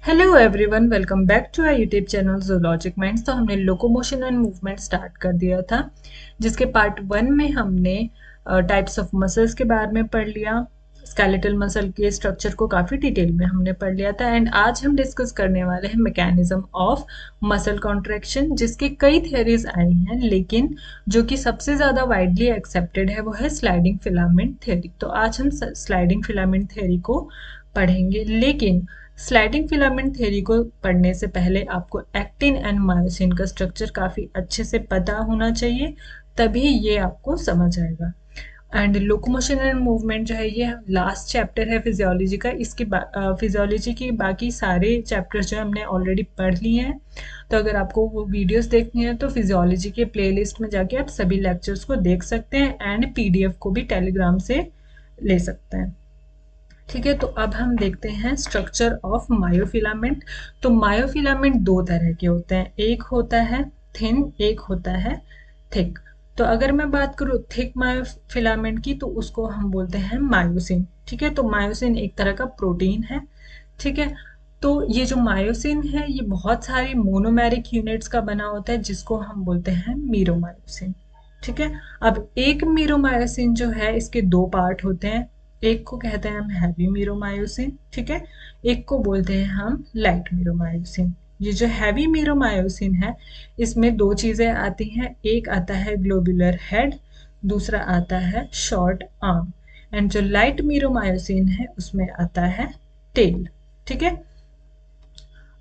Hello everyone, welcome back to our YouTube channel Zoologic Minds. तो हमने locomotion and movement start कर दिया था, जिसके पार्ट 1 में हमने टाइप्स ऑफ मसल्स के बारे में पढ़ लिया। स्केलेटल मसल के स्ट्रक्चर को काफ़ी डिटेल में हमने पढ़ लिया था एंड आज हम डिस्कस करने वाले हैं मैकेनिज्म ऑफ मसल कॉन्ट्रैक्शन, जिसके कई थियरीज आई हैं, लेकिन जो कि सबसे ज़्यादा वाइडली एक्सेप्टेड है वो है स्लाइडिंग फिलामेंट थियरी। तो आज हम स्लाइडिंग फिलामेंट थियरी को पढ़ेंगे, लेकिन स्लाइडिंग फिलामेंट थ्योरी को पढ़ने से पहले आपको एक्टिन एंड मायोसिन का स्ट्रक्चर काफ़ी अच्छे से पता होना चाहिए, तभी ये आपको समझ आएगा। एंड लोकोमोशन एंड मूवमेंट जो है ये लास्ट चैप्टर है फिजियोलॉजी का। इसके फिजियोलॉजी की बाकी सारे चैप्टर्स जो हमने ऑलरेडी पढ़ लिए हैं। तो अगर आपको वो वीडियोस देखनी है तो फिजियोलॉजी के प्लेलिस्ट में जाके आप सभी लेक्चर्स को देख सकते हैं एंड पीडीएफ को भी टेलीग्राम से ले सकते हैं। ठीक है, तो अब हम देखते हैं स्ट्रक्चर ऑफ मायोफिलामेंट। तो मायोफिलामेंट दो तरह के होते हैं, एक होता है थिन, एक होता है थिक। तो अगर मैं बात करूँ थिक मायोफिलामेंट की तो उसको हम बोलते हैं मायोसिन। ठीक है, तो मायोसिन एक तरह का प्रोटीन है। ठीक है, तो ये जो मायोसिन है ये बहुत सारी मोनोमेरिक यूनिट्स का बना होता है, जिसको हम बोलते हैं मीरोमायोसिन। ठीक है, अब एक मीरोमायोसिन जो है इसके दो पार्ट होते हैं। एक को कहते हैं हम हैवी मीरोमायोसिन, ठीक है, एक को बोलते हैं हम लाइट मीरोमायोसिन। ये जो हैवी मीरोमायोसिन है इसमें दो चीजें आती हैं, एक आता है ग्लोबुलर हेड, दूसरा आता है शॉर्ट आर्म। एंड जो लाइट मीरोमायोसिन है उसमें आता है टेल। ठीक है,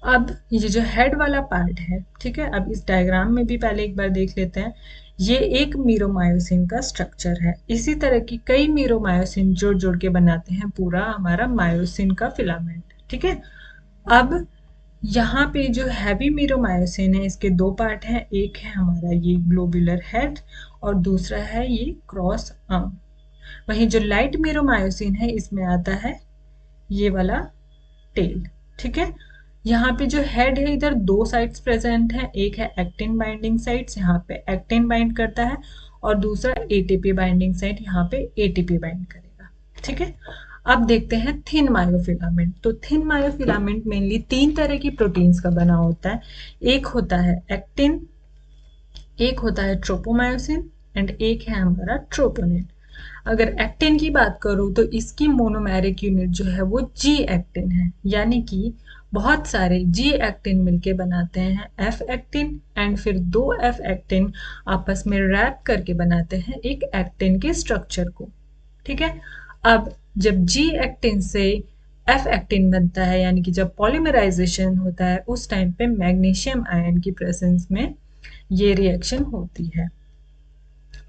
अब ये जो हेड वाला पार्ट है, ठीक है, अब इस डायग्राम में भी पहले एक बार देख लेते हैं। ये एक मीरोमायोसिन का स्ट्रक्चर है। इसी तरह की कई मीरोमायोसिन जोड़ जोड़ के बनाते हैं पूरा हमारा मायोसिन का फिलामेंट। ठीक है, अब यहाँ पे जो हैवी मीरोमायोसिन है इसके दो पार्ट हैं, एक है हमारा ये ग्लोबुलर हेड और दूसरा है ये क्रॉस आर्म। वहीं जो लाइट मीरोमायोसिन है इसमें आता है ये वाला टेल। ठीक है, यहाँ पे जो हेड है इधर दो साइड्स प्रेजेंट हैं, एक है एक्टिन बाइंडिंग साइड्स, यहाँ पे एक्टिन बाइंड करता है, और दूसरा एटीपी बाइंडिंग साइट, यहाँ पे एटीपी बाइंड करेगा। ठीक है, अब देखते हैं थिन मायोफिलामेंट। तो थिन मायोफिलामेंट मेनली तीन तरह की प्रोटीन्स का बना होता है। एक होता है एक्टिन, एक होता है ट्रोपोमायोसिन एंड एक है हमारा ट्रोपोनिन। अगर एक्टिन की बात करूं तो इसकी मोनोमेरिक यूनिट जो है वो जी एक्टिन है, यानी कि बहुत सारे जी एक्टिन मिलके बनाते हैं एफ एक्टिन, एंड फिर दो एफ एक्टिन आपस में रैप करके बनाते हैं एक एक्टिन के स्ट्रक्चर को। ठीक है, अब जब जी एक्टिन से एफ एक्टिन बनता है, यानी कि जब पॉलीमराइजेशन होता है, उस टाइम पे मैग्नीशियम आयन की प्रेजेंस में ये रिएक्शन होती है।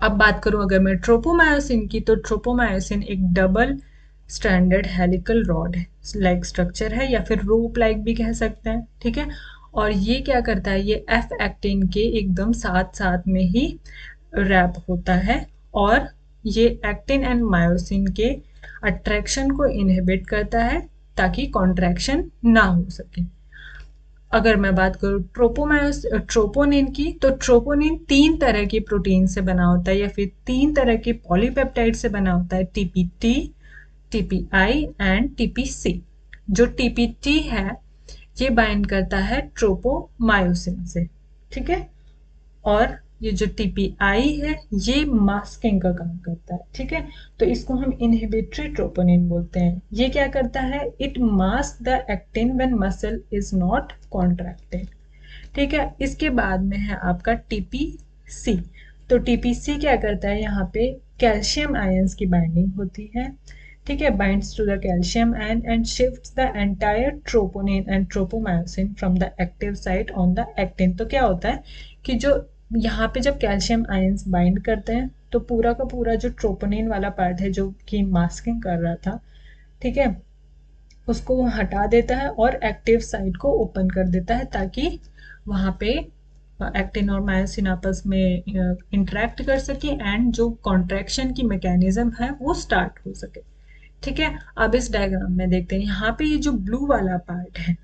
अब बात करूं अगर मैं ट्रोपोमायोसिन की, तो ट्रोपोमायोसिन एक डबल स्ट्रैंडेड हेलिकल रॉड है, लाइक स्ट्रक्चर है, या फिर रोप लाइक भी कह सकते हैं। ठीक है, और ये क्या करता है, ये एफ एक्टिन के एकदम साथ साथ में ही रैप होता है, और ये एक्टिन एंड मायोसिन के अट्रैक्शन को इनहिबिट करता है ताकि कॉन्ट्रैक्शन ना हो सके। अगर मैं बात करूँ ट्रोपोनिन की, तो ट्रोपोनिन तीन तरह की प्रोटीन से बना होता है, या फिर तीन तरह के पॉलीपेप्टाइड से बना होता है, टीपीटी, टीपीआई एंड टीपीसी। जो टीपीटी है ये बाइंड करता है ट्रोपोमायोसिन से। ठीक है, और ये जो टीपीआई है ये मास्किंग का काम करता है। ठीक है, तो इसको हम इनहिबिटरी ट्रोपोनिन बोलते हैं। ये क्या करता है, it mask the actin when muscle is not contracted. ठीक है, इसके बाद में है आपका टीपीसी। तो टीपीसी क्या करता है, यहाँ पे कैल्शियम आयंस की बाइंडिंग होती है। ठीक है, binds to the calcium ion and shifts the entire troponin and tropomyosin from the active site on the actin. तो क्या होता है कि जो यहाँ पे जब कैल्शियम आयंस बाइंड करते हैं तो पूरा का पूरा जो ट्रोपोनिन वाला पार्ट है जो कि मास्किंग कर रहा था, ठीक है, उसको वो हटा देता है और एक्टिव साइट को ओपन कर देता है, ताकि वहाँ पे एक्टिन और मायोसिन आपस में इंटरेक्ट कर सके एंड जो कॉन्ट्रैक्शन की मैकेनिज्म है वो स्टार्ट हो सके। ठीक है, अब इस डायग्राम में देखते हैं, यहाँ पे ये जो ब्लू वाला पार्ट है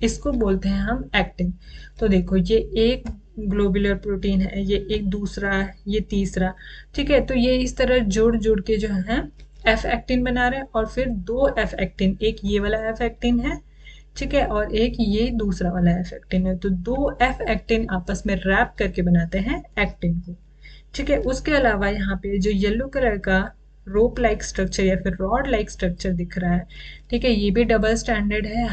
इसको बोलते हैं हम एक्टिन। तो देखो ये एक ग्लोबुलर प्रोटीन है, ये एक दूसरा, ये तीसरा। ठीक है, तो ये इस तरह जोड़ जोड़ के जो है एफ एक्टिन बना रहे हैं, और फिर दो एफ एक्टिन, एक ये वाला एफ एक्टिन है, ठीक है, और एक ये दूसरा वाला एफ एक्टिन है, तो दो एफ एक्टिन आपस में रैप करके बनाते हैं एक्टिन को। ठीक है, उसके अलावा यहाँ पे जो येलो कलर का रोप लाइक स्ट्रक्चर या फिर रॉड लाइक स्ट्रक्चर दिख रहा है, ठीक है, ये भी डबल स्टैंडर्ड है,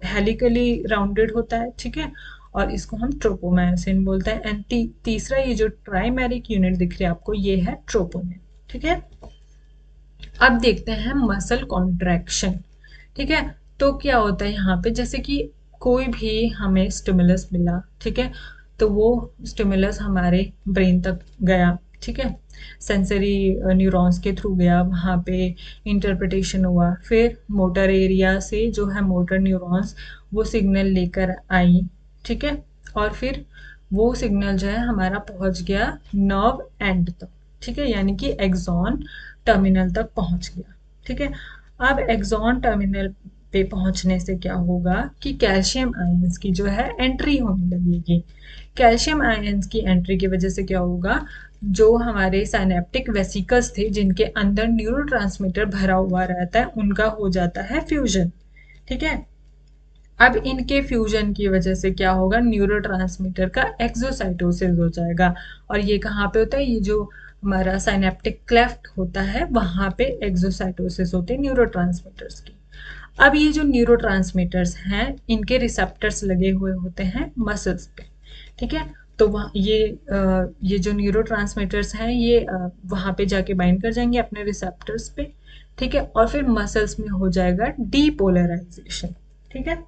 हेलिकली राउंडेड होता है। ठीक है, और इसको हम ट्रोपोमायोसिन बोलते हैं। एंड तीसरा ये जो ट्राइमेरिक यूनिट दिख रही है आपको, ये है ट्रोपोनिन। ठीक है, अब देखते हैं मसल कॉन्ट्रैक्शन। ठीक है, तो क्या होता है यहाँ पे, जैसे कि कोई भी हमें स्टिमुलस मिला, ठीक है, तो वो स्टिमुलस हमारे ब्रेन तक गया। ठीक है, सेंसरी न्यूरॉन्स के थ्रू गया, वहाँ पे इंटरप्रिटेशन हुआ, फिर मोटर एरिया से जो है मोटर न्यूरॉन्स वो सिग्नल लेकर आई। ठीक है, और फिर वो सिग्नल जो है हमारा पहुंच गया नर्व एंड तक। ठीक है, यानी कि एक्सॉन टर्मिनल तक पहुंच गया। ठीक है, अब एक्सॉन टर्मिनल पे पहुंचने से क्या होगा कि कैल्शियम आयंस की जो है एंट्री होने लगेगी। कैल्शियम आयंस की एंट्री की वजह से क्या होगा, जो हमारे साइनेप्टिक वेसिकल्स थे जिनके अंदर न्यूरोट्रांसमीटर भरा हुआ रहता है, उनका हो जाता है फ्यूजन। ठीक है, अब इनके फ्यूजन की वजह से क्या होगा, न्यूरोट्रांसमीटर का एक्सोसाइटोसिस हो जाएगा। और ये कहाँ पे होता है, ये जो हमारा साइनेप्टिक क्लेफ्ट होता है वहां पे एक्सोसाइटोसिस होते हैं न्यूरोट्रांसमीटर्स की। अब ये जो न्यूरोट्रांसमीटर्स हैं, इनके रिसेप्टर्स लगे हुए होते हैं मसल्स पे। ठीक है, तो वहाँ ये जो न्यूरोट्रांसमीटर्स हैं ये वहाँ पे जाके बाइंड कर जाएंगे अपने रिसेप्टर्स पे। ठीक है, और फिर मसल्स में हो जाएगा डीपोलराइजेशन। ठीक है,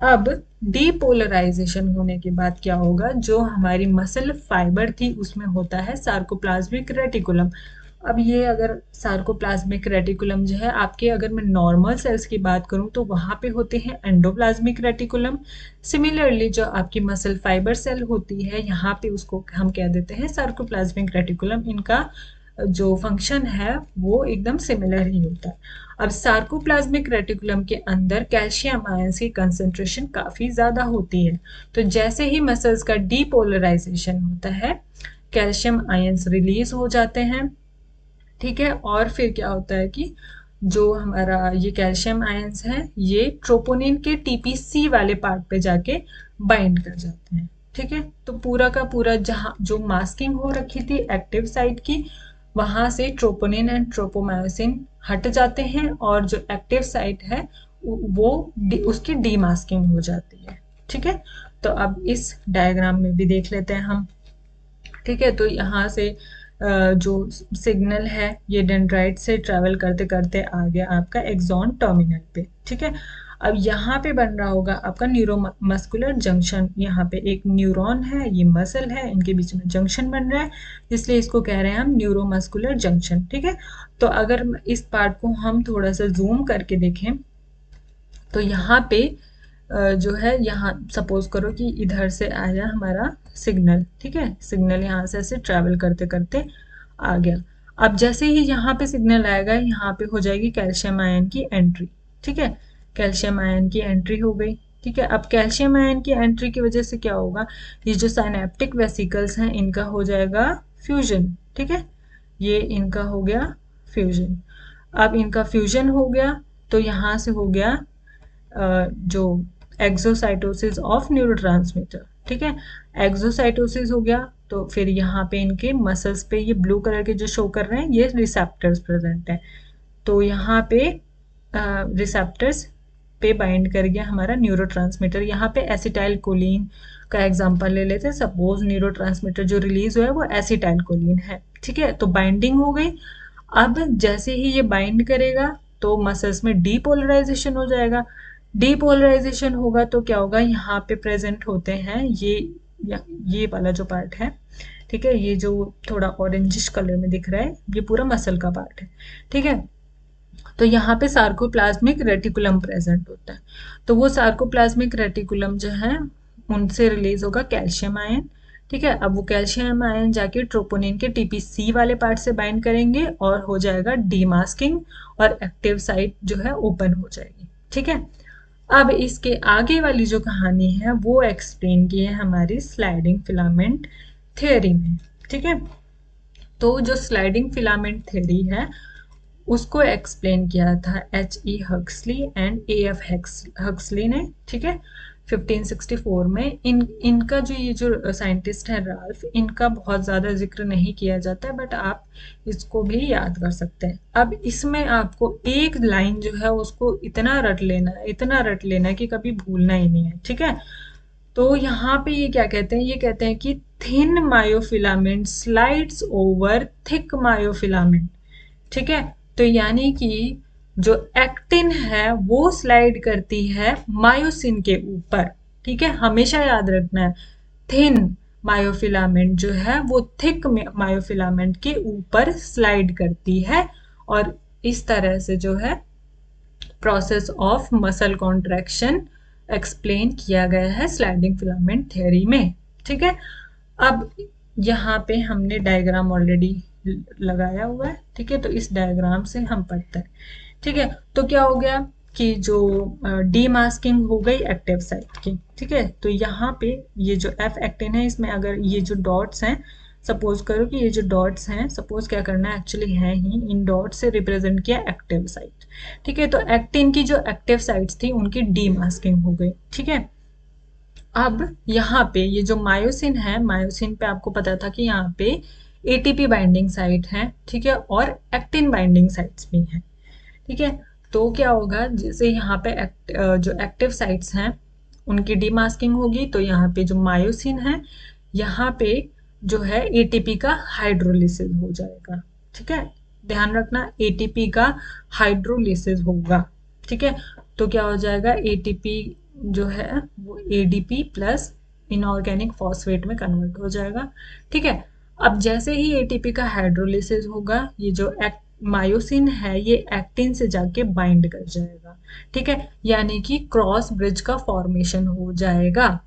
अब डीपोलराइजेशन होने के बाद क्या होगा, जो हमारी मसल फाइबर थी उसमें होता है सार्कोप्लाज्मिक रेटिकुलम। अब ये अगर सार्कोप्लाज्मिक रेटिकुलम जो है आपके, अगर मैं नॉर्मल सेल्स की बात करूं तो वहां पे होते हैं एंडोप्लाज्मिक रेटिकुलम। सिमिलरली जो आपकी मसल फाइबर सेल होती है यहाँ पे उसको हम कह देते हैं सार्कोप्लाज्मिक रेटिकुलम। इनका जो फंक्शन है वो एकदम सिमिलर ही होता है। अब सार्कोप्लाज्मिक रेटिकुलम के अंदर कैल्शियम आयंस की कंसंट्रेशन काफ़ी ज़्यादा होती है, तो जैसे ही मसल्स का डीपोलराइजेशन होता है कैल्शियम आयंस रिलीज हो जाते हैं। ठीक है, और फिर क्या होता है कि जो हमारा ये कैल्शियम आयंस है ये ट्रोपोनिन के टीपीसी वाले पार्ट पे जाके बाइंड कर जाते हैं। ठीक है, तो पूरा का पूरा जहाँ जो मास्किंग हो रखी थी एक्टिव साइट की, वहां से ट्रोपोनिन एंड ट्रोपोमायोसिन हट जाते हैं और जो एक्टिव साइट है वो उसकी डीमास्किंग हो जाती है। ठीक है, तो अब इस डायग्राम में भी देख लेते हैं हम। ठीक है, तो यहाँ से जो सिग्नल है ये डेंड्राइट से ट्रैवल करते करते आ गया आपका एक्सॉन टर्मिनल पे। ठीक है, अब यहाँ पे बन रहा होगा आपका न्यूरोमस्कुलर जंक्शन। यहाँ पे एक न्यूरॉन है, ये मसल है, इनके बीच में जंक्शन बन रहा है, इसलिए इसको कह रहे हैं हम न्यूरोमस्कुलर जंक्शन। ठीक है, तो अगर इस पार्ट को हम थोड़ा सा जूम करके देखें तो यहाँ पे जो है, यहाँ सपोज करो कि इधर से आया हमारा सिग्नल। ठीक है, सिग्नल यहाँ से ऐसे ट्रैवल करते करते आ गया। अब जैसे ही यहाँ पे सिग्नल आएगा यहाँ पे हो जाएगी कैल्शियम आयन की एंट्री। ठीक है, कैल्शियम आयन की एंट्री हो गई। ठीक है, अब कैल्शियम आयन की एंट्री की वजह से क्या होगा, ये जो साइनेप्टिक वेसिकल्स हैं इनका हो जाएगा फ्यूजन। ठीक है, ये इनका हो गया फ्यूजन। अब इनका फ्यूजन हो गया तो यहाँ से हो गया जो एक्सोसाइटोसिस ऑफ न्यूरोट्रांसमीटर। ठीक है, एक्सोसाइटोसिस हो गया तो फिर यहाँ पे इनके मसल्स पे ये ब्लू कलर के जो शो कर रहे हैं ये रिसेप्टर्स प्रेजेंट हैं, तो यहाँ पे रिसेप्टर्स पे बाइंड कर गया हमारा न्यूरोट्रांसमीटर। यहाँ पे एसिटाइल कोलिन का एग्जांपल ले लेते हैं, सपोज न्यूरोट्रांसमीटर जो रिलीज हुआ है वो एसिटाइल कोलिन है। ठीक है, तो बाइंडिंग हो गई। अब जैसे ही ये बाइंड करेगा तो मसल्स में डीपोलराइजेशन हो जाएगा। डीपोलराइजेशन होगा तो क्या होगा, यहाँ पे प्रेजेंट होते हैं ये वाला जो पार्ट है। ठीक है, ये जो थोड़ा ऑरेंजिश कलर में दिख रहा है ये पूरा मसल का पार्ट है। ठीक है, तो यहाँ पे सार्कोप्लाज्मिक रेटिकुलम प्रेजेंट होता है, तो वो सार्कोप्लाज्मिक रेटिकुलम जो है उनसे रिलीज होगा कैल्शियम आयन। ठीक है, अब वो कैल्शियम आयन जाके ट्रोपोनिन के टीपीसी वाले पार्ट से बाइंड करेंगे और हो जाएगा डीमास्किंग और एक्टिव साइट जो है ओपन हो जाएगी। ठीक है, अब इसके आगे वाली जो कहानी है वो एक्सप्लेन की है हमारी स्लाइडिंग फिलामेंट थ्योरी में। ठीक है, तो जो स्लाइडिंग फिलामेंट थ्योरी है उसको एक्सप्लेन किया था H.E. Huxley and A.F. Huxley ने, ठीक है, 1564 में। इनका जो ये जो साइंटिस्ट है राल्फ, इनका बहुत ज़्यादा जिक्र नहीं किया जाता है, बट आप इसको भी याद कर सकते हैं। अब इसमें आपको एक लाइन जो है उसको इतना रट लेना है, इतना रट लेना है कि कभी भूलना ही नहीं है, ठीक है। तो यहाँ पे ये क्या कहते हैं, ये कहते हैं कि thin myofilament slides over thick myofilament, ठीक है। तो यानी कि जो एक्टिन है वो स्लाइड करती है मायोसिन के ऊपर, ठीक है, हमेशा याद रखना है। थिन मायोफिलामेंट जो है वो थिक मायोफिलामेंट के ऊपर स्लाइड करती है, और इस तरह से जो है process of muscle contraction explain किया गया है स्लाइडिंग फिलामेंट थ्योरी में, ठीक है। अब यहाँ पे हमने डायग्राम ऑलरेडी लगाया हुआ है, ठीक है, तो इस डायग्राम से हम पढ़ते हैं, ठीक है। तो क्या हो गया कि जो डीमास्किंग हो गई एक्टिव साइट की, ठीक है। तो यहाँ पे ये जो एफ एक्टिन है, इसमें अगर ये जो डॉट्स हैं, सपोज करो कि ये जो डॉट्स हैं, सपोज क्या करना है, एक्चुअली है ही इन डॉट से रिप्रेजेंट किया एक्टिव साइट, ठीक है। तो एक्टिन की जो एक्टिव साइट्स थी उनकी डीमास्किंग हो गई, ठीक है। अब यहाँ पे ये जो मायोसिन है, मायोसिन पे आपको पता था कि यहाँ पे एटीपी बाइंडिंग साइट है, ठीक है, और एक्टिन बाइंडिंग साइट्स भी हैं, ठीक है। तो क्या होगा, जैसे यहाँ पे जो एक्टिव साइट्स हैं उनकी डीमास्किंग होगी, तो यहाँ पे जो मायोसिन है, यहाँ पे जो है एटीपी का हाइड्रोलिसिस हो जाएगा, ठीक है। ध्यान रखना, एटीपी का हाइड्रोलिसिस होगा, ठीक है। तो क्या हो जाएगा, एटीपी जो है वो एडीपी प्लस इनऑर्गेनिक फॉस्फेट में कन्वर्ट हो जाएगा, ठीक है। अब जैसे ही एटीपी का हाइड्रोलिसिस होगा, ये जो मायोसिन है ये एक्टिन से जाके बाइंड कर जाएगा, ठीक है, यानी कि क्रॉस ब्रिज का फॉर्मेशन हो जाएगा।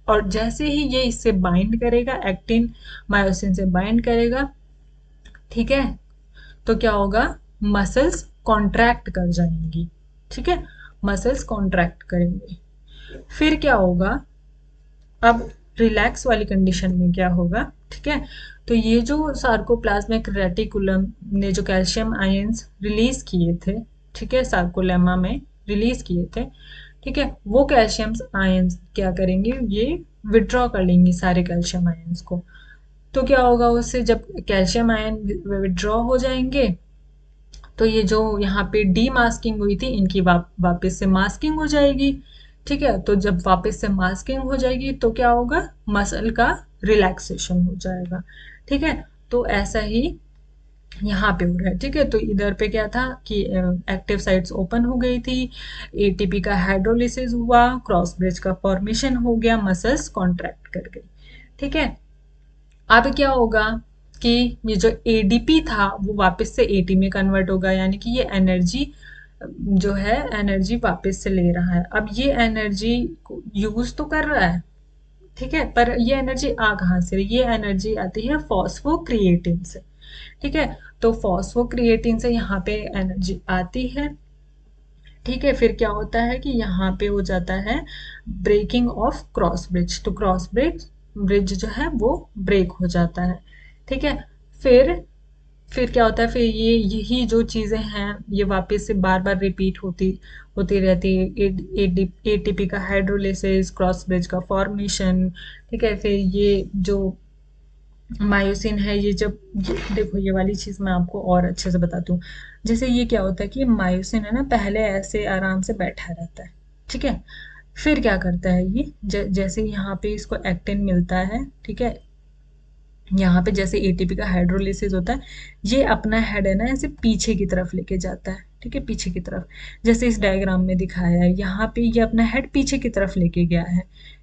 और जैसे ही ये इससे बाइंड करेगा, एक्टिन मायोसिन से बाइंड करेगा, ठीक है, तो क्या होगा, मसल्स कॉन्ट्रैक्ट कर जाएंगी, ठीक है, मसल्स कॉन्ट्रैक्ट करेंगे। फिर क्या होगा, अब रिलैक्स वाली कंडीशन में क्या होगा, ठीक है। तो ये जो सार्कोप्लाज्मिक रेटिकुलम ने जो कैल्शियम आयंस रिलीज किए थे, ठीक है, सार्कोलेमा में रिलीज किए थे, ठीक है, वो कैल्शियम आयंस क्या करेंगे, ये विड्रॉ कर लेंगे सारे कैल्शियम आयंस को। तो क्या होगा उससे, जब कैल्शियम आयन विड्रॉ हो जाएंगे, तो ये जो यहाँ पे डी मास्किंग हुई थी इनकी वापस से मास्किंग हो जाएगी, ठीक है। तो जब वापस से मास्किंग हो जाएगी तो क्या होगा, मसल का रिलैक्सेशन हो जाएगा, ठीक है। तो ऐसा ही यहाँ पे हो रहा है, ठीक है। तो इधर पे क्या था कि एक्टिव साइट्स ओपन हो गई थी, एटीपी का हाइड्रोलिसिस हुआ, क्रॉस ब्रिज का फॉर्मेशन हो गया, मसल्स कॉन्ट्रैक्ट कर गई, ठीक है। अब क्या होगा कि ये जो एडीपी था वो वापस से एटी में कन्वर्ट होगा, यानी कि ये एनर्जी जो है एनर्जी वापस से ले रहा है। अब ये एनर्जी यूज तो कर रहा है, ठीक है, पर ये एनर्जी आ कहाँ से, ये एनर्जी आती है फॉस्फोक्रिएटिन से, ठीक है। तो फॉस्फोक्रिएटिन से यहाँ पे एनर्जी आती है, ठीक है। फिर क्या होता है कि यहाँ पे हो जाता है ब्रेकिंग ऑफ क्रॉस ब्रिज, तो क्रॉस ब्रिज जो है वो ब्रेक हो जाता है, ठीक है। फिर क्या होता है, फिर ये यही जो चीज़ें हैं ये वापस से बार बार रिपीट होती होती रहती है, एटीपी का हाइड्रोलिसिस, क्रॉस ब्रिज का फॉर्मेशन, ठीक है। फिर ये जो मायोसिन है, ये जब देखो ये वाली चीज़ मैं आपको और अच्छे से बताती हूँ। जैसे ये क्या होता है कि मायोसिन है ना, पहले ऐसे आराम से बैठा रहता है, ठीक है। फिर क्या करता है ये, जैसे यहाँ पे इसको एक्टिन मिलता है, ठीक है, यहाँ पे जैसे एटीपी का हाइड्रोलिसिस होता है, ये अपना हेड है ना ऐसे पीछे की तरफ लेके जाता है, ठीक है, पीछे की तरफ, जैसे इस डायग्राम में दिखाया है, यहाँ पे ये अपना हेड पीछे की तरफ लेके गया है,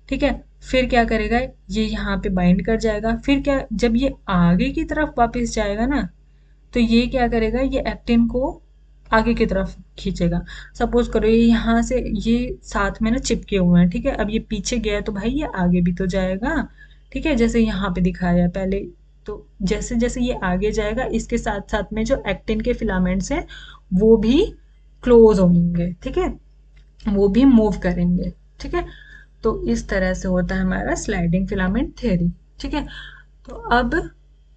ठीक है। फिर क्या करेगा, ये यहाँ पे बाइंड कर जाएगा, फिर क्या, जब ये आगे की तरफ वापस जाएगा ना, तो ये क्या करेगा, ये एक्टिन को आगे की तरफ खींचेगा। सपोज करो ये यहाँ से ये साथ में ना चिपके हुए हैं, ठीक है, अब ये पीछे गया तो भाई ये आगे भी तो जाएगा, ठीक है, जैसे यहाँ पे दिखाया है पहले। तो जैसे जैसे ये आगे जाएगा, इसके साथ साथ में जो एक्टिन के फिलामेंट्स हैं वो भी क्लोज होंगे, ठीक है, वो भी मूव करेंगे, ठीक है। तो इस तरह से होता है हमारा स्लाइडिंग फिलामेंट थ्योरी, ठीक है। तो अब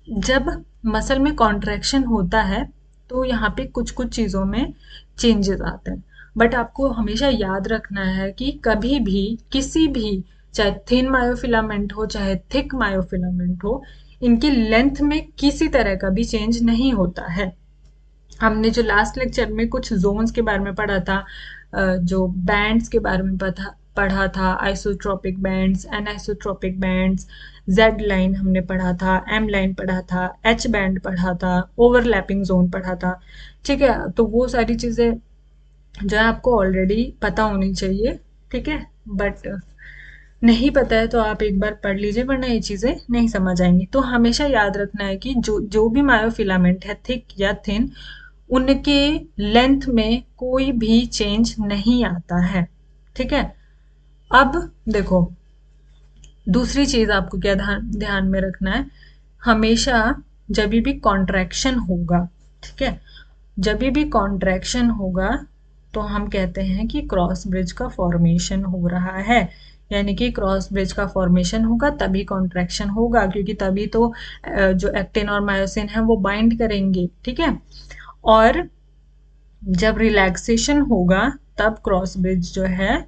जब मसल में कॉन्ट्रैक्शन होता है तो यहाँ पे कुछ कुछ चीज़ों में चेंजेस आते हैं। बट आपको हमेशा याद रखना है कि कभी भी किसी भी, चाहे थिन मायोफिलामेंट हो चाहे थिक मायोफिलामेंट हो, इनकी लेंथ में किसी तरह का भी चेंज नहीं होता है। हमने जो लास्ट लेक्चर में कुछ जोन्स के बारे में पढ़ा था, जो बैंड्स के बारे में पढ़ा था, isotropic bands, anisotropic bands, Z line हमने पढ़ा था, एम लाइन पढ़ा था, एच बैंड पढ़ा था, ओवरलैपिंग जोन पढ़ा था। ठीक है, तो वो सारी चीज़ें जो है आपको ऑलरेडी पता होनी चाहिए। ठीक है, बट नहीं पता है तो आप एक बार पढ़ लीजिए, वरना ये चीज़ें नहीं समझ आएंगी। तो हमेशा याद रखना है कि जो जो भी मायोफिलामेंट है, थिक या थिन, उनके लेंथ में कोई भी चेंज नहीं आता है। ठीक है, अब देखो दूसरी चीज आपको क्या ध्यान ध्यान में रखना है, हमेशा जब भी कॉन्ट्रैक्शन होगा, ठीक है, जब भी कॉन्ट्रैक्शन होगा तो हम कहते हैं कि क्रॉस ब्रिज का फॉर्मेशन हो रहा है। यानी कि क्रॉस ब्रिज का फॉर्मेशन होगा तभी कॉन्ट्रैक्शन होगा, क्योंकि तभी तो जो एक्टिन और मायोसिन है वो बाइंड करेंगे। ठीक है, और जब रिलैक्सेशन होगा तब क्रॉस ब्रिज जो है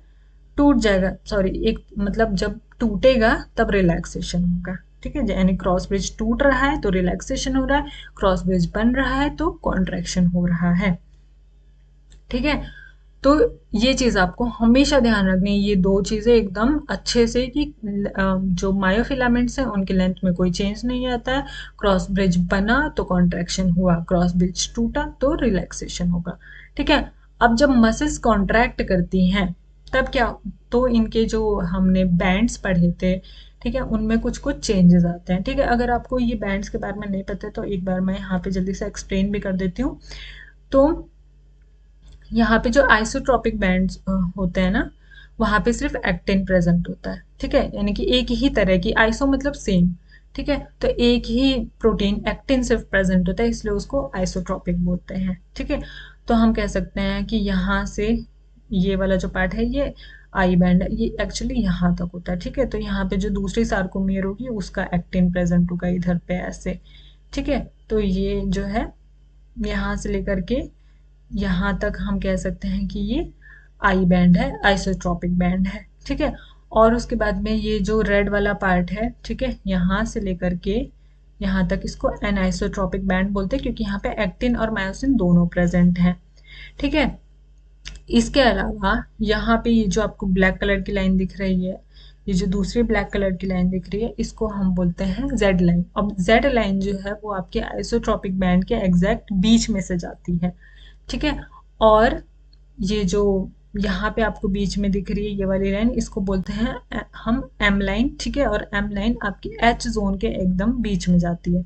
टूट जाएगा, सॉरी, एक मतलब जब टूटेगा तब रिलैक्सेशन होगा। ठीक है, यानी क्रॉस ब्रिज टूट रहा है तो रिलैक्सेशन हो रहा है, क्रॉस ब्रिज बन रहा है तो कॉन्ट्रैक्शन हो रहा है। ठीक है, तो ये चीज आपको हमेशा ध्यान रखनी है, ये दो चीजें एकदम अच्छे से, कि जो मायोफिलामेंट्स हैं उनकी लेंथ में कोई चेंज नहीं आता है, क्रॉस ब्रिज बना तो कॉन्ट्रैक्शन हुआ, क्रॉस ब्रिज टूटा तो रिलैक्सेशन होगा। ठीक है, अब जब मसल्स कॉन्ट्रैक्ट करती हैं तब क्या, तो इनके जो हमने बैंड्स पढ़े थे, ठीक है, उनमें कुछ कुछ चेंजेस आते हैं। ठीक है, अगर आपको ये बैंड्स के बारे में नहीं पता है तो एक बार मैं यहाँ पे जल्दी से एक्सप्लेन भी कर देती हूँ। तो यहाँ पे जो आइसोट्रोपिक बैंड्स होते हैं ना, वहाँ पे सिर्फ एक्टिन प्रेजेंट होता है। ठीक है, यानी कि एक ही तरह की, आइसो मतलब सेम। ठीक है, तो एक ही प्रोटीन एक्टिन सिर्फ प्रेजेंट होता है, इसलिए उसको आइसोट्रोपिक बोलते हैं। ठीक है, तो हम कह सकते हैं कि यहाँ से ये वाला जो पार्ट है ये आई बैंड है, ये एक्चुअली यहाँ तक होता है। ठीक है, तो यहाँ पे जो दूसरी सार्कोमियर होगी उसका एक्टिन प्रेजेंट होगा इधर पे ऐसे। ठीक है, तो ये जो है यहाँ से लेकर के यहाँ तक हम कह सकते हैं कि ये आई बैंड है, आइसोट्रोपिक बैंड है। ठीक है, और उसके बाद में ये जो रेड वाला पार्ट है, ठीक है, यहाँ से लेकर के यहाँ तक इसको एनाइसोट्रोपिक बैंड बोलते हैं, क्योंकि यहाँ पे एक्टिन और मायोसिन दोनों प्रेजेंट हैं। ठीक है, इसके अलावा यहाँ पे ये जो आपको ब्लैक कलर की लाइन दिख रही है, ये जो दूसरी ब्लैक कलर की लाइन दिख रही है, इसको हम बोलते हैं जेड लाइन। अब जेड लाइन जो है वो आपके आइसोट्रोपिक बैंड के एग्जैक्ट बीच में से जाती है। ठीक है, और ये जो यहाँ पे आपको बीच में दिख रही है ये वाली लाइन, इसको बोलते हैं हम एम लाइन। ठीक है, और एम लाइन आपकी एच जोन के एकदम बीच में जाती है।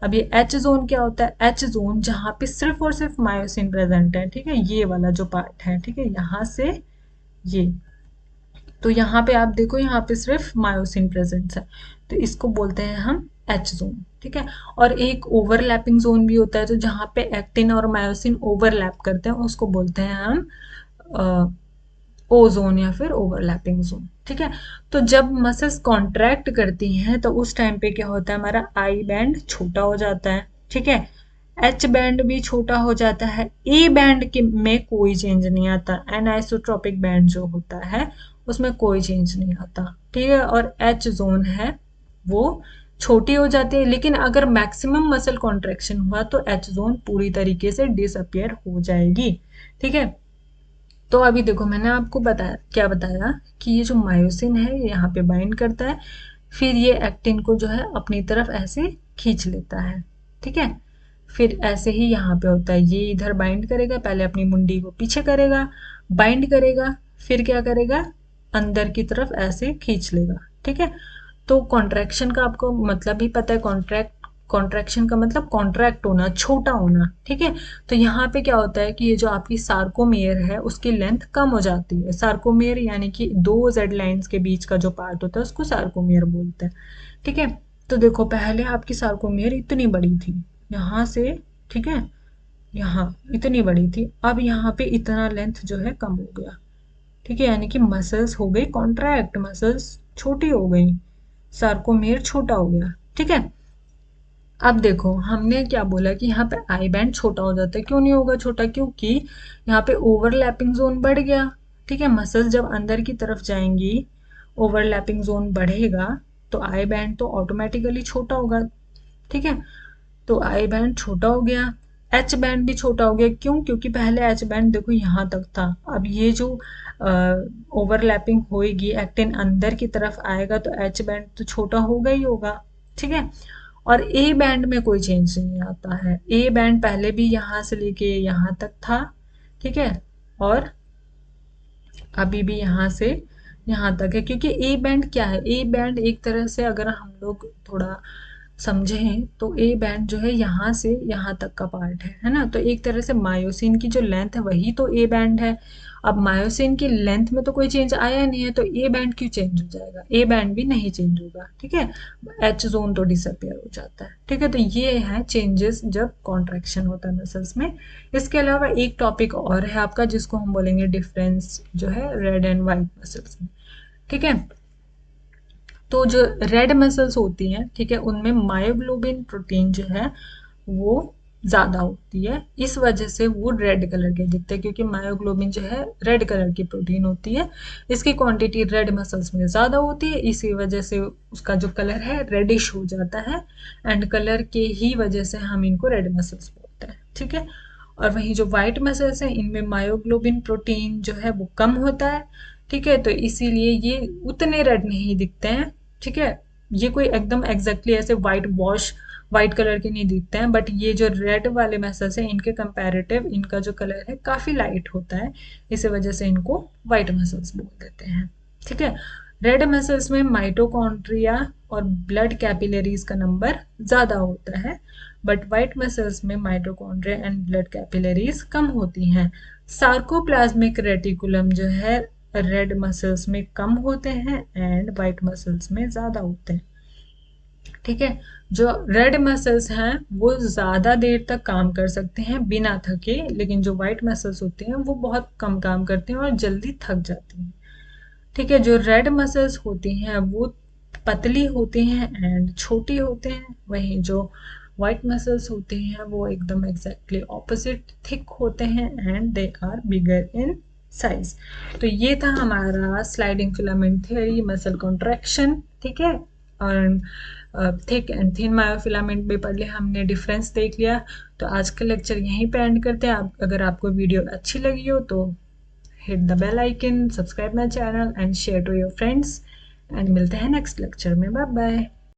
अब ये एच जोन क्या होता है, एच जोन जहाँ पे सिर्फ और सिर्फ मायोसिन प्रेजेंट है। ठीक है, ये वाला जो पार्ट है, ठीक है, यहाँ से ये, तो यहाँ पे आप देखो यहाँ पे सिर्फ मायोसिन प्रेजेंट है, तो इसको बोलते हैं हम एच जोन। ठीक है, और एक ओवरलैपिंग जोन भी होता है, तो जहाँ पे एक्टिन और मायोसिन ओवरलैप करते हैं उसको बोलते हैं हम ओ जोन या फिर ओवरलैपिंग जोन। ठीक है, तो जब मसल्स कॉन्ट्रैक्ट करती हैं तो उस टाइम पे क्या होता है, हमारा आई बैंड छोटा हो जाता है। ठीक है, एच बैंड भी छोटा हो जाता है, ए बैंड के में कोई चेंज नहीं आता, एनाइसोट्रोपिक बैंड जो होता है उसमें कोई चेंज नहीं आता। ठीक है, और एच जोन है वो छोटी हो जाती है, लेकिन अगर मैक्सिमम मसल कॉन्ट्रैक्शन हुआ तो एच जोन पूरी तरीके से डिसअपियर हो जाएगी। ठीक है, तो अभी देखो मैंने आपको बताया, क्या बताया, कि ये जो मायोसिन है ये यहाँ पे बाइंड करता है, फिर ये एक्टिन को जो है अपनी तरफ ऐसे खींच लेता है। ठीक है, फिर ऐसे ही यहाँ पे होता है, ये इधर बाइंड करेगा, पहले अपनी मुंडी को पीछे करेगा, बाइंड करेगा, फिर क्या करेगा, अंदर की तरफ ऐसे खींच लेगा। ठीक है, तो कॉन्ट्रैक्शन का आपको मतलब ही पता है, कॉन्ट्रैक्शन का मतलब कॉन्ट्रैक्ट होना, छोटा होना। ठीक है, तो यहाँ पे क्या होता है कि ये जो आपकी सार्कोमेयर है उसकी लेंथ कम हो जाती है। सार्कोमेयर यानी कि दो जेड लाइंस के बीच का जो पार्ट होता है उसको सार्कोमेयर बोलते हैं। ठीक है, तो देखो पहले आपकी सार्कोमेयर इतनी बड़ी थी यहाँ से, ठीक है, यहाँ इतनी बड़ी थी, अब यहाँ पे इतना लेंथ जो है कम हो गया। ठीक है, यानी कि मसल्स हो गई कॉन्ट्रैक्ट, मसल्स छोटी हो गई, सार्कोमेयर छोटा हो गया। ठीक है, अब देखो हमने क्या बोला कि यहाँ पे आई बैंड छोटा हो जाता है, क्यों नहीं होगा छोटा, क्योंकि यहाँ पे ओवरलैपिंग जोन बढ़ गया। ठीक है, मसल्स जब अंदर की तरफ जाएंगी, ओवरलैपिंग जोन बढ़ेगा, तो आई बैंड तो ऑटोमेटिकली छोटा होगा। ठीक है, तो आई बैंड छोटा हो गया, एच बैंड भी छोटा हो गया। क्यों? क्योंकि पहले एच बैंड देखो यहाँ तक था, अब ये जो ओवरलैपिंग होएगी, एक्टिन अंदर की तरफ आएगा, तो एच बैंड तो छोटा होगा ही होगा। ठीक है, और ए बैंड में कोई चेंज नहीं आता है। ए बैंड पहले भी यहाँ से लेके यहाँ तक था। ठीक है, और अभी भी यहाँ से यहाँ तक है, क्योंकि ए बैंड क्या है, ए बैंड एक तरह से अगर हम लोग थोड़ा समझें तो ए बैंड जो है यहाँ से यहाँ तक का पार्ट है ना। तो एक तरह से मायोसिन की जो लेंथ है वही तो ए बैंड है। अब मायोसिन की लेंथ में तो कोई चेंज आया नहीं है, तो ए बैंड क्यों चेंज हो जाएगा? ए बैंड भी नहीं चेंज होगा। ठीक है, एच जोन तो डिसअपियर हो जाता है। ठीक है, तो ये है चेंजेस जब कॉन्ट्रैक्शन होता है मसल्स में। इसके अलावा एक टॉपिक और है आपका, जिसको हम बोलेंगे डिफरेंस जो है रेड एंड वाइट मसल्स में। ठीक है, तो जो रेड मसल्स होती हैं, ठीक है, उनमें मायोग्लोबिन प्रोटीन जो है वो ज़्यादा होती है, इस वजह से वो रेड कलर के दिखते हैं, क्योंकि मायोग्लोबिन जो है रेड कलर की प्रोटीन होती है। इसकी क्वांटिटी रेड मसल्स में ज़्यादा होती है, इसी वजह से उसका जो कलर है रेडिश हो जाता है, एंड कलर के ही वजह से हम इनको रेड मसल्स बोलते हैं। ठीक है, और वहीं जो वाइट मसल्स हैं, इनमें मायोग्लोबिन प्रोटीन जो है वो कम होता है। ठीक है, तो इसीलिए ये उतने रेड नहीं दिखते हैं। ठीक है, ये कोई एकदम एग्जैक्टली ऐसे वाइट वॉश वाइट कलर के नहीं दिखते हैं, बट ये जो रेड वाले मसल्स हैं इनके कंपैरेटिव इनका जो कलर है काफ़ी लाइट होता है, इसी वजह से इनको वाइट मसल्स बोल देते हैं। ठीक है, रेड मसल्स में माइटोकॉन्ड्रिया और ब्लड कैपिलरीज का नंबर ज़्यादा होता है, बट वाइट मसल्स में माइटोकॉन्ड्रिया एंड ब्लड कैपिलरीज कम होती हैं। सार्कोप्लाज्मिक रेटिकुलम जो है रेड मसल्स में कम होते हैं एंड वाइट मसल्स में ज़्यादा होते हैं। ठीक है, जो रेड मसल्स हैं वो ज़्यादा देर तक काम कर सकते हैं बिना थके, लेकिन जो वाइट मसल्स होते हैं वो बहुत कम काम करते हैं और जल्दी थक जाती हैं। ठीक है, जो रेड मसल्स होती हैं वो पतली होती हैं एंड छोटी होते हैं, वहीं जो वाइट मसल्स होती हैं वो एकदम एग्जैक्टली ऑपोजिट थिक होते हैं and they are bigger in size. तो ये था हमारा sliding filament theory, muscle contraction. ठीक है, और थिक एंड थिन मायोफिलामेंट में पढ़ लिया हमने, डिफरेंस देख लिया। तो आज का लेक्चर यहीं पे एंड करते हैं। अगर आपको वीडियो अच्छी लगी हो तो hit the bell icon, subscribe my channel and share to your friends, and मिलते हैं नेक्स्ट लेक्चर में। Bye bye.